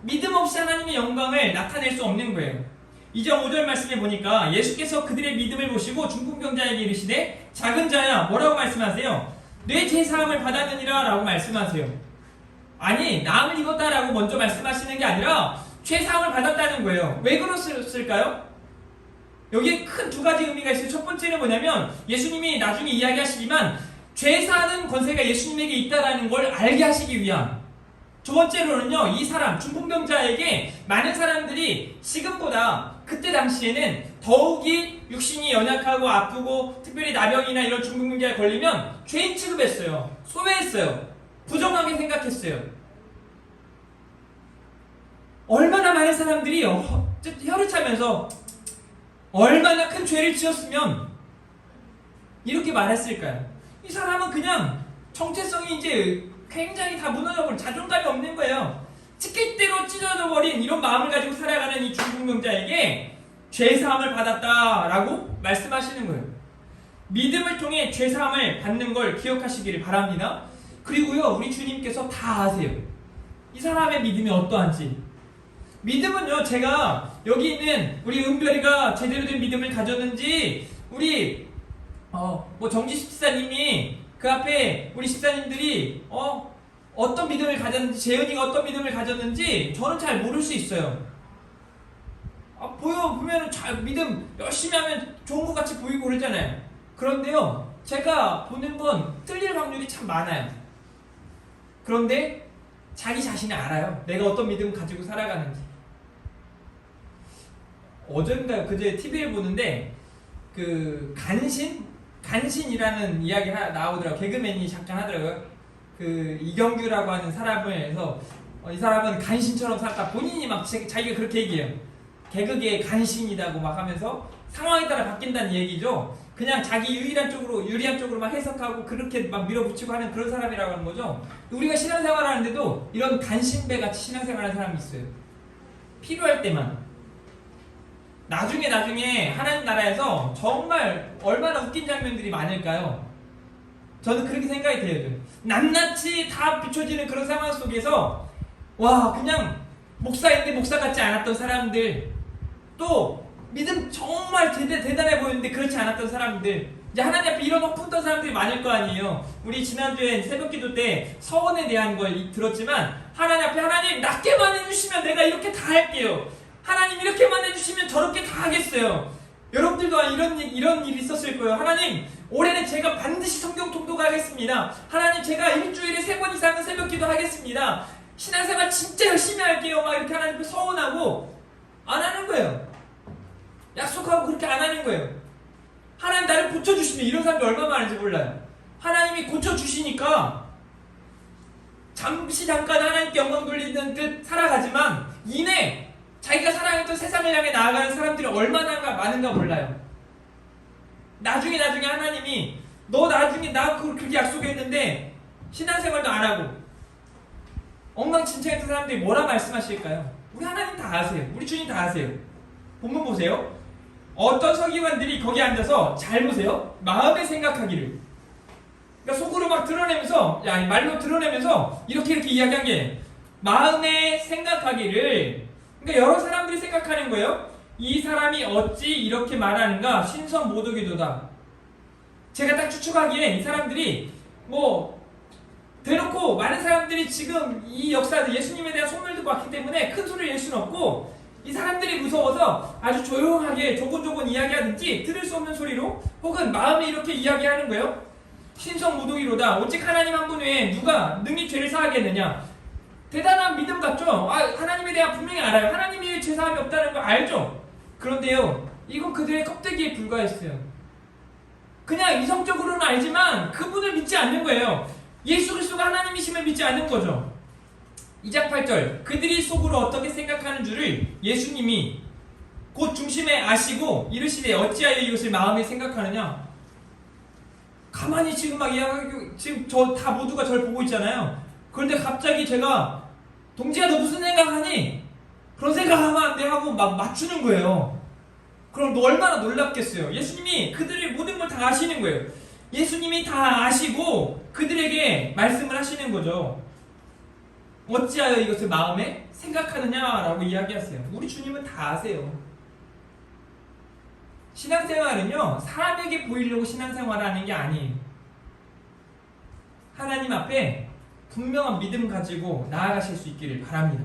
A: 믿음 없이 하나님의 영광을 나타낼 수 없는 거예요. 2장 5절 말씀에 보니까 예수께서 그들의 믿음을 보시고 중풍병자에게 이르시되 작은 자야 뭐라고 말씀하세요? 내 죄사함을 받았느니라 라고 말씀하세요. 아니 남을 입었다 라고 먼저 말씀하시는 게 아니라 죄사함을 받았다는 거예요. 왜 그랬을까요? 여기에 큰 두 가지 의미가 있어요. 첫 번째는 뭐냐면 예수님이 나중에 이야기하시지만 죄사하는 권세가 예수님에게 있다는 걸 알게 하시기 위함. 두 번째로는요, 이 사람 중풍병자에게 많은 사람들이 지금보다 그때 당시에는 더욱이 육신이 연약하고 아프고 특별히 나병이나 이런 중풍병자에 걸리면 죄인 취급했어요. 소외했어요. 부정하게 생각했어요. 얼마나 많은 사람들이 혀를 차면서 얼마나 큰 죄를 지었으면 이렇게 말했을까요? 이 사람은 그냥 정체성이 이제 굉장히 다 무너져버린, 자존감이 없는 거예요. 찢길대로 찢어져 버린 이런 마음을 가지고 살아가는 이 중풍병자에게 죄사함을 받았다라고 말씀하시는 거예요. 믿음을 통해 죄사함을 받는 걸 기억하시기를 바랍니다. 그리고요, 우리 주님께서 다 아세요. 이 사람의 믿음이 어떠한지. 믿음은요, 제가 여기 있는 우리 은별이가 제대로 된 믿음을 가졌는지, 우리 정지 집사님이 그 앞에 우리 집사님들이 어떤 믿음을 가졌는지, 재은이가 어떤 믿음을 가졌는지 저는 잘 모를 수 있어요. 보면 잘 믿음 열심히 하면 좋은 것 같이 보이고 그러잖아요. 그런데요, 제가 보는 건 틀릴 확률이 참 많아요. 그런데 자기 자신이 알아요. 내가 어떤 믿음을 가지고 살아가는지. 어젠가 그제 TV를 보는데 그 간신이라는 이야기가 나오더라고요. 개그맨이 잠깐 하더라고요. 그 이경규라고 하는 사람을 해서 이 사람은 간신처럼 살다, 본인이 막 자기가 그렇게 얘기해요. 개그계의 간신이라고 막 하면서 상황에 따라 바뀐다는 얘기죠. 그냥 자기 유리한 쪽으로 막 해석하고 그렇게 막 밀어붙이고 하는 그런 사람이라고 하는 거죠. 우리가 신앙생활 하는데도 이런 간신배 같이 신앙생활 하는 사람이 있어요. 필요할 때만. 나중에 하나님 나라에서 정말 얼마나 웃긴 장면들이 많을까요? 저는 그렇게 생각이 돼요. 낱낱이 다 비춰지는 그런 상황 속에서 와, 그냥 목사인데 목사 같지 않았던 사람들, 또 믿음 정말 대단해 보이는데 그렇지 않았던 사람들, 이제 하나님 앞에 이런 엎었던 사람들이 많을 거 아니에요. 우리 지난주에 새벽기도 때 서원에 대한 걸 들었지만, 하나님 앞에 하나님 낮게만 해주시면 내가 이렇게 다 할게요. 하나님 이렇게만 해주시면 저렇게 다 하겠어요. 여러분들도 이런 일이 있었을 거예요. 하나님, 올해는 제가 반드시 성경 통독하겠습니다. 하나님, 제가 일주일에 3번 이상은 새벽기도 하겠습니다. 신앙생활 진짜 열심히 할게요. 막 이렇게 하나님 앞에 서원하고 안 하는 거예요. 약속하고 그렇게 안 하는 거예요. 하나님 나를 고쳐주시면, 이런 사람이 얼마나 많은지 몰라요. 하나님이 고쳐주시니까 잠깐 하나님께 영광 돌리는 듯 살아가지만 이내 자기가 사랑했던 세상을 향해 나아가는 사람들이 얼마나 많은가 몰라요. 나중에 하나님이 너 나중에 나 그렇게 약속했는데 신앙생활도 안 하고 엉망진창했던 사람들이 뭐라 말씀하실까요? 우리 하나님 다 아세요. 우리 주님 다 아세요. 본문 보세요. 어떤 서기관들이 거기 앉아서, 잘 보세요, 마음에 생각하기를, 그러니까 속으로 막 드러내면서, 말로 드러내면서 이렇게 이야기한 게 마음에 생각하기를, 그러니까 여러 사람들이 생각하는 거예요. 이 사람이 어찌 이렇게 말하는가, 신성 모독이도다. 제가 딱 추측하기에 이 사람들이 대놓고 많은 사람들이 지금 이 역사를, 예수님에 대한 소문을 듣고 왔기 때문에 큰 소리를 낼 수는 없고, 이 사람들이 무서워서 아주 조용하게 조곤조곤 이야기하든지 들을 수 없는 소리로, 혹은 마음에 이렇게 이야기하는 거예요. 신성 모독이로다. 오직 하나님 한 분 외에 누가 능히 죄를 사하겠느냐. 대단한 믿음 같죠? 하나님에 대한 분명히 알아요. 하나님이 죄사함이 없다는 거 알죠? 그런데요, 이건 그들의 껍데기에 불과했어요. 그냥 이성적으로는 알지만 그분을 믿지 않는 거예요. 예수 그리스도가 하나님이심을 믿지 않는 거죠. 2장 8절, 그들이 속으로 어떻게 생각하는 줄을 예수님이 곧 중심에 아시고 이르시되 어찌하여 이것을 마음에 생각하느냐. 가만히 지금 막 이야기하고, 지금 다 모두가 저를 보고 있잖아요. 그런데 갑자기 제가, 동지야 너 무슨 생각하니? 그런 생각하면 안 돼 하고 막 맞추는 거예요. 그럼 너 얼마나 놀랍겠어요. 예수님이 그들의 모든 걸 다 아시는 거예요. 예수님이 다 아시고 그들에게 말씀을 하시는 거죠. 어찌하여 이것을 마음에 생각하느냐라고 이야기하세요. 우리 주님은 다 아세요. 신앙생활은요, 사람에게 보이려고 신앙생활하는 게 아니에요. 하나님 앞에 분명한 믿음 가지고 나아가실 수 있기를 바랍니다.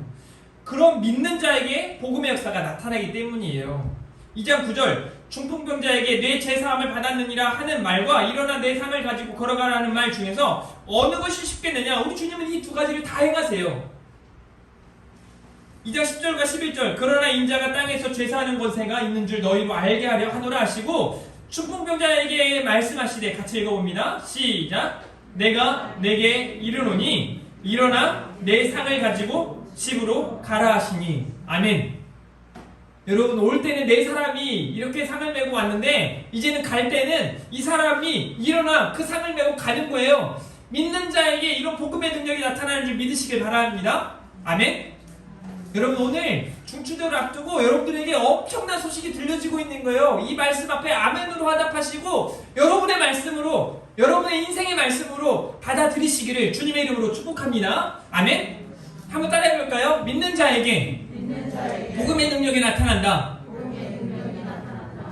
A: 그런 믿는 자에게 복음의 역사가 나타나기 때문이에요. 2장 9절, 중풍병자에게 내 죄사함을 받았느니라 하는 말과 일어나 내 상을 가지고 걸어가라는 말 중에서 어느 것이 쉽겠느냐. 우리 주님은 이 두 가지를 다 행하세요. 2장 10절과 11절, 그러나 인자가 땅에서 죄사하는 권세가 있는 줄 너희로 알게 하려 하노라 하시고, 중풍병자에게 말씀하시되, 같이 읽어봅니다. 시작. 내가 내게 이르노니 일어나 내 상을 가지고 집으로 가라 하시니. 아멘. 여러분, 올 때는 네 사람이 이렇게 상을 메고 왔는데 이제는 갈 때는 이 사람이 일어나 그 상을 메고 가는 거예요. 믿는 자에게 이런 복음의 능력이 나타나는 줄 믿으시길 바랍니다. 아멘. 여러분, 오늘 중추절을 앞두고 여러분들에게 엄청난 소식이 들려지고 있는 거예요. 이 말씀 앞에 아멘으로 화답하시고 여러분의 말씀으로, 여러분의 인생의 말씀으로 받아들이시기를 주님의 이름으로 축복합니다. 아멘. 한번 따라해 볼까요? 믿는 자에게 복음의 능력이 나타난다.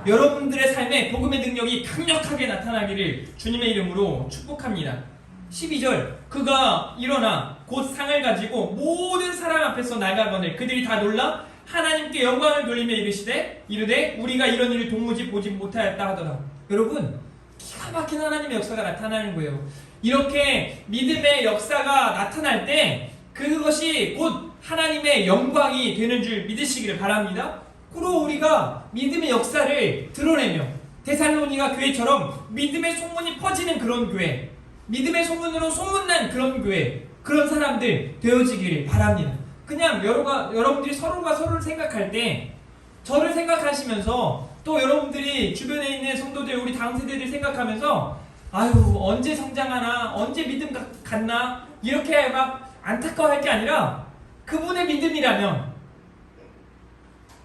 A: 여러분들의 삶에 복음의 능력이 강력하게 나타나기를 주님의 이름으로 축복합니다. 12절, 그가 일어나 곧 상을 가지고 모든 사람 앞에서 나가거늘 그들이 다 놀라 하나님께 영광을 돌리며 이르되 우리가 이런 일을 도무지 보지 못하였다 하더라. 여러분, 기가 막힌 하나님의 역사가 나타나는 거예요. 이렇게 믿음의 역사가 나타날 때 그것이 곧 하나님의 영광이 되는 줄 믿으시기를 바랍니다. 그리고 우리가 믿음의 역사를 드러내며 데살로니가 교회처럼 믿음의 소문이 퍼지는 그런 교회, 믿음의 소문으로 소문난 그런 교회, 그런 사람들 되어지기를 바랍니다. 그냥 여러분들이 서로가 서로를 생각할 때 저를 생각하시면서 또 여러분들이 주변에 있는 성도들, 우리 다음 세대들 생각하면서 아유, 언제 성장하나, 언제 믿음 갖나 이렇게 막 안타까워할 게 아니라 그분의 믿음이라면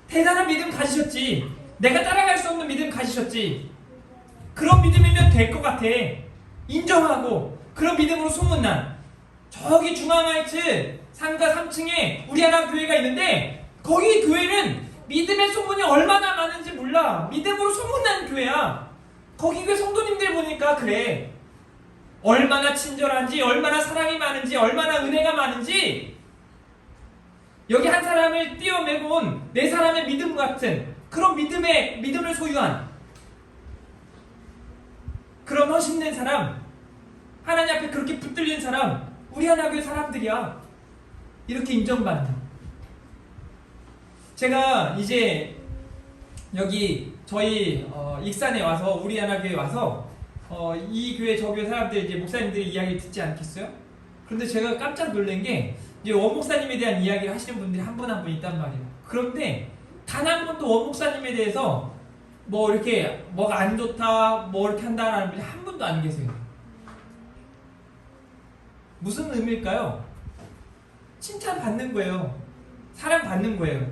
A: 대단한 믿음 가지셨지, 내가 따라갈 수 없는 믿음 가지셨지, 그런 믿음이면 될 것 같아. 인정하고 그런 믿음으로 소문난 저기 중앙하이츠 상가 3층에 우리 하나 교회가 있는데 거기 교회는 믿음의 소문이 얼마나 많은지 몰라. 믿음으로 소문난 교회야. 거기 교회 성도님들 보니까 그래. 얼마나 친절한지, 얼마나 사랑이 많은지, 얼마나 은혜가 많은지, 여기 한 사람을 띄어매고 온 네 사람의 믿음 같은 그런 믿음을 소유한 그런 허심된 사람, 하나님 앞에 그렇게 붙들린 사람, 우리 하나교회 사람들이야. 이렇게 인정받는. 제가 이제 여기 저희 익산에 와서, 우리 하나교회 와서 이 교회 저 교회 사람들 이제 목사님들의 이야기를 듣지 않겠어요? 그런데 제가 깜짝 놀란 게 이제 원 목사님에 대한 이야기를 하시는 분들이 한 분 한 분 있단 말이에요. 그런데 단 한 번도 원 목사님에 대해서 뭐 이렇게 뭐가 안 좋다, 뭐 이렇게 한다라는 분이 한 분도 안 계세요. 무슨 의미일까요? 칭찬 받는 거예요. 사랑 받는 거예요.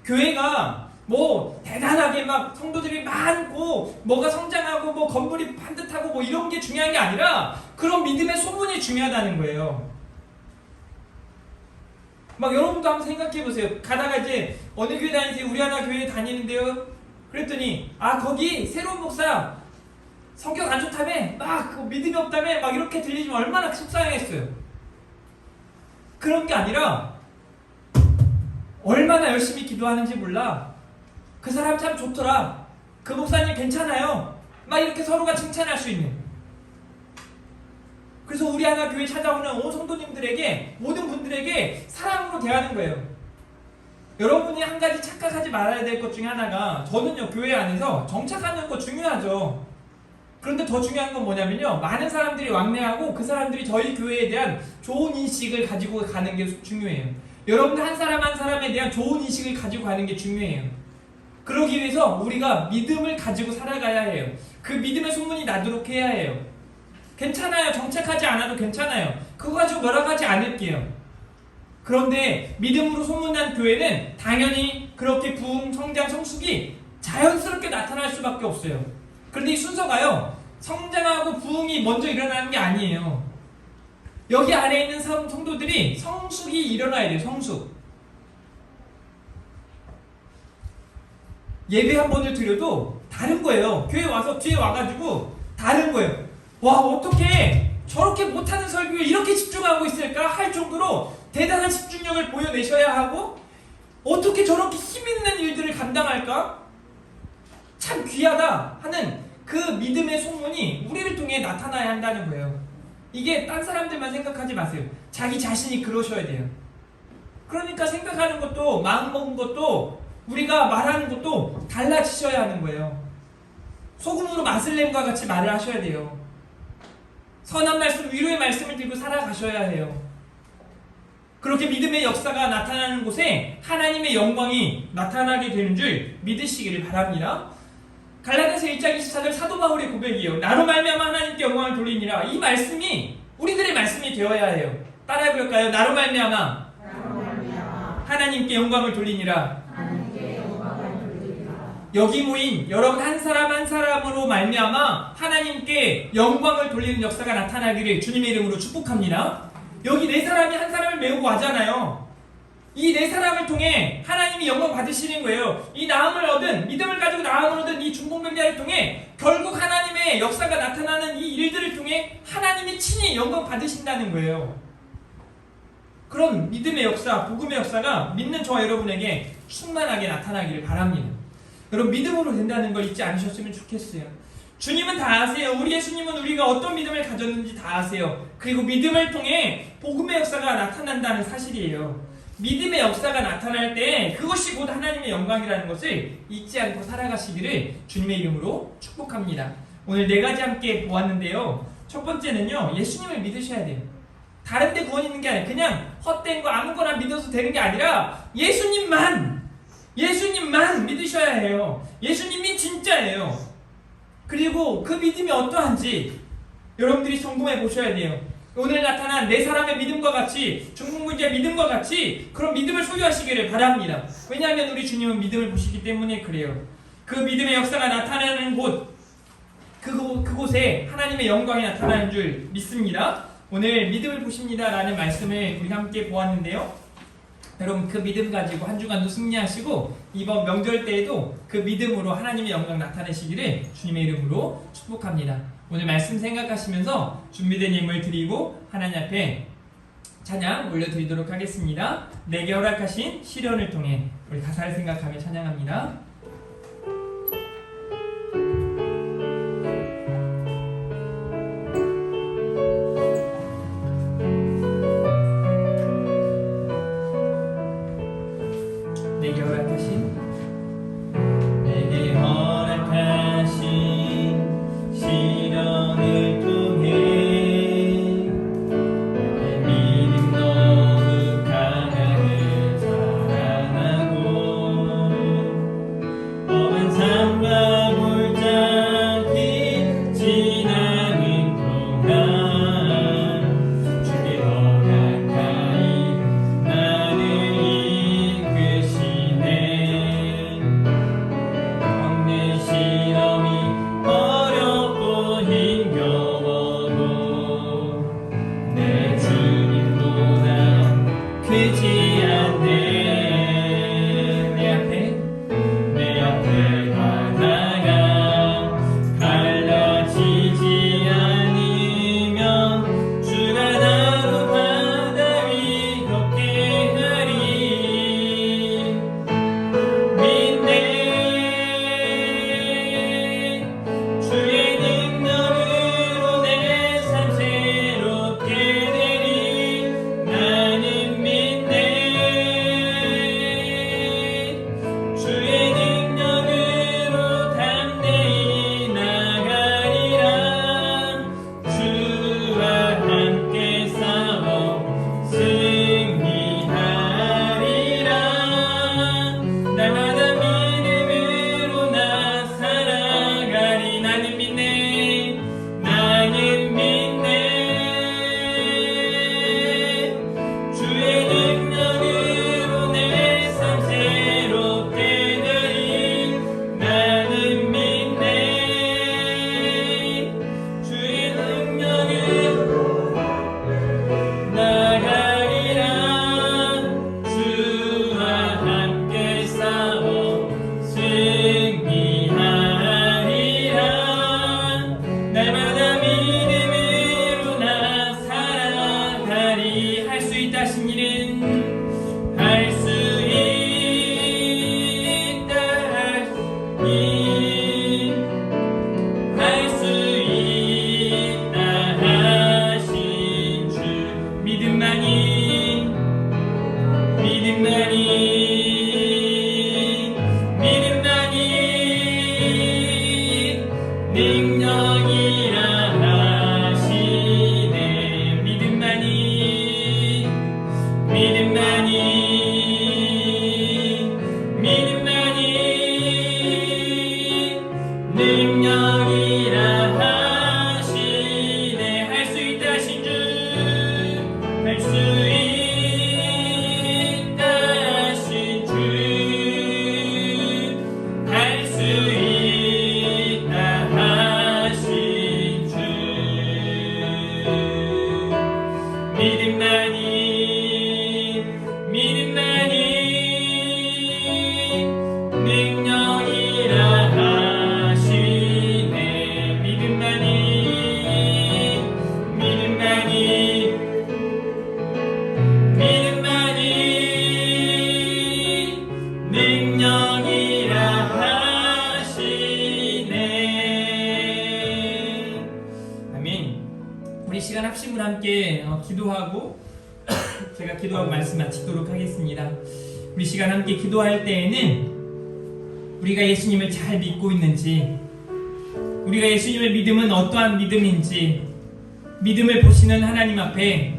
A: 교회가 뭐 대단하게 막 성도들이 많고 뭐가 성장하고 뭐 건물이 반듯하고 뭐 이런 게 중요한 게 아니라 그런 믿음의 소문이 중요하다는 거예요. 막 여러분도 한번 생각해 보세요. 가다가 이제 어느 교회 다니세요? 우리 하나 교회 다니는데요. 그랬더니 아, 거기 새로운 목사 성격 안 좋다며, 막 믿음이 없다며, 막 이렇게 들리시면 얼마나 속상했어요. 그런 게 아니라 얼마나 열심히 기도하는지 몰라. 그 사람 참 좋더라. 그 목사님 괜찮아요. 막 이렇게 서로가 칭찬할 수 있는. 그래서 우리 하나 교회 찾아오는 온 성도님들에게, 모든 분들에게 사랑으로 대하는 거예요. 여러분이 한 가지 착각하지 말아야 될 것 중에 하나가, 저는요, 교회 안에서 정착하는 거 중요하죠. 그런데 더 중요한 건 뭐냐면요, 많은 사람들이 왕래하고 그 사람들이 저희 교회에 대한 좋은 인식을 가지고 가는 게 중요해요. 여러분들 한 사람 한 사람에 대한 좋은 인식을 가지고 가는 게 중요해요. 그러기 위해서 우리가 믿음을 가지고 살아가야 해요. 그 믿음의 소문이 나도록 해야 해요. 괜찮아요. 정착하지 않아도 괜찮아요. 그거 가지고 뭐라고 하지 않을게요. 그런데 믿음으로 소문난 교회는 당연히 그렇게 부흥, 성장, 성숙이 자연스럽게 나타날 수밖에 없어요. 그런데 이 순서가요, 성장하고 부흥이 먼저 일어나는 게 아니에요. 여기 안에 있는 성도들이 성숙이 일어나야 돼요. 성숙. 예배 한 번을 드려도 다른 거예요. 교회 와서 뒤에 와가지고 다른 거예요. 와, 어떻게 저렇게 못하는 설교에 이렇게 집중하고 있을까 할 정도로 대단한 집중력을 보여내셔야 하고, 어떻게 저렇게 힘있는 일들을 감당할까? 참 귀하다 하는 그 믿음의 소문이 우리를 통해 나타나야 한다는 거예요. 이게 딴 사람들만 생각하지 마세요. 자기 자신이 그러셔야 돼요. 그러니까 생각하는 것도, 마음먹은 것도, 우리가 말하는 것도 달라지셔야 하는 거예요. 소금으로 맛을 냄과 같이 말을 하셔야 돼요. 선한 말씀, 위로의 말씀을 들고 살아가셔야 해요. 그렇게 믿음의 역사가 나타나는 곳에 하나님의 영광이 나타나게 되는 줄 믿으시기를 바랍니다. 갈라디아서 1장 24절 사도 바울의 고백이에요. 나로 말미암아 하나님께 영광을 돌리니라. 이 말씀이 우리들의 말씀이 되어야 해요. 따라해볼까요? 나로 말미암아 하나님께 영광을 돌리니라. 여기 모인 여러분 한 사람 한 사람으로 말미암아 하나님께 영광을 돌리는 역사가 나타나기를 주님의 이름으로 축복합니다. 여기 네 사람이 한 사람을 메우고 하잖아요. 이 네 사람을 통해 하나님이 영광 받으시는 거예요. 이 나음을 얻은, 믿음을 가지고 나음을 얻은 이 중보병자를 통해 결국 하나님의 역사가 나타나는 이 일들을 통해 하나님이 친히 영광 받으신다는 거예요. 그런 믿음의 역사, 복음의 역사가 믿는 저와 여러분에게 충만하게 나타나기를 바랍니다. 여러분 믿음으로 된다는 걸 잊지 않으셨으면 좋겠어요. 주님은 다 아세요. 우리 예수님은 우리가 어떤 믿음을 가졌는지 다 아세요. 그리고 믿음을 통해 복음의 역사가 나타난다는 사실이에요. 믿음의 역사가 나타날 때 그것이 곧 하나님의 영광이라는 것을 잊지 않고 살아가시기를 주님의 이름으로 축복합니다. 오늘 네 가지 함께 보았는데요. 첫 번째는요, 예수님을 믿으셔야 돼요. 다른 데 구원 있는 게 아니라 그냥 헛된 거 아무거나 믿어도 되는 게 아니라 예수님만 믿으셔야 해요. 예수님이 진짜예요. 그리고 그 믿음이 어떠한지 여러분들이 점검해 보셔야 돼요. 오늘 나타난 네 사람의 믿음과 같이, 중풍군자의 믿음과 같이 그런 믿음을 소유하시기를 바랍니다. 왜냐하면 우리 주님은 믿음을 보시기 때문에 그래요. 그 믿음의 역사가 나타나는 곳, 그곳에 하나님의 영광이 나타나는 줄 믿습니다. 오늘 믿음을 보십니다 라는 말씀을 우리 함께 보았는데요. 여러분 그 믿음 가지고 한 주간도 승리하시고 이번 명절 때에도 그 믿음으로 하나님의 영광 나타내시기를 주님의 이름으로 축복합니다. 오늘 말씀 생각하시면서 준비된 예물 드리고 하나님 앞에 찬양 올려드리도록 하겠습니다. 내게 허락하신 시련을 통해 우리 가사를 생각하며 찬양합니다. 내게 허락하신 시련을 통해 내 믿음 너무 강하게 자라나고 험한 삶과 골짜기 지나는 동안 주께 더 가까이 나를 이끄시네. 험한 시험이 어렵고 힘겨워도 내 주님보다 크지 않네. 내 앞에 바다가 갈라지지 않으면 주가 나로 바다 위 걷게 하리. 믿네. 주의 능력으로 내 삶 새롭게 되리. 나는 믿네. 주의 능력으로 담대히 나가리라. 주와 함께 싸워 승리하리라. 날마다 믿음으로 나 살아가리. 나는 믿네. 나는 믿네. 주의 능력으로 내 삶 새롭게 되리. 나는 믿네. 주의 능력으로 나가리라. 주와 함께 싸워 승리하리라. 날마다 믿음으로 나 살아가리. 할 수 있다 하시니는 할 수 있다 하시니 할 수 있다 하신 주. 믿음만이 능력이라 하시네. 믿음만이 믿음만이 능력이라 하시네. 할 수 있다 하신 주, 할 수 있다 하신 주, 할 수 있다 하신 주. 믿음만이 능력이라 하시네. 믿음만이 능력이라 하시네. 아멘. 우리 시간 합심으로 함께 기도하고 제가 기도하고 말씀 마치도록 하겠습니다. 우리 시간 함께 기도할 때에는 우리가 예수님을 잘 믿고 있는지, 우리가 예수님의 믿음은 어떠한 믿음인지 믿음을 보시는 하나님 앞에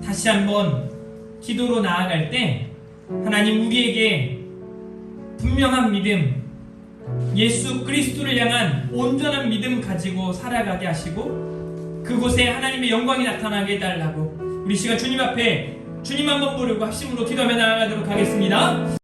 A: 다시 한번 기도로 나아갈 때 하나님 우리에게 분명한 믿음, 예수 그리스도를 향한 온전한 믿음 가지고 살아가게 하시고 그곳에 하나님의 영광이 나타나게 해달라고 우리 시간 주님 앞에 주님 한번 부르고 합심으로 기도하며 나아가도록 하겠습니다.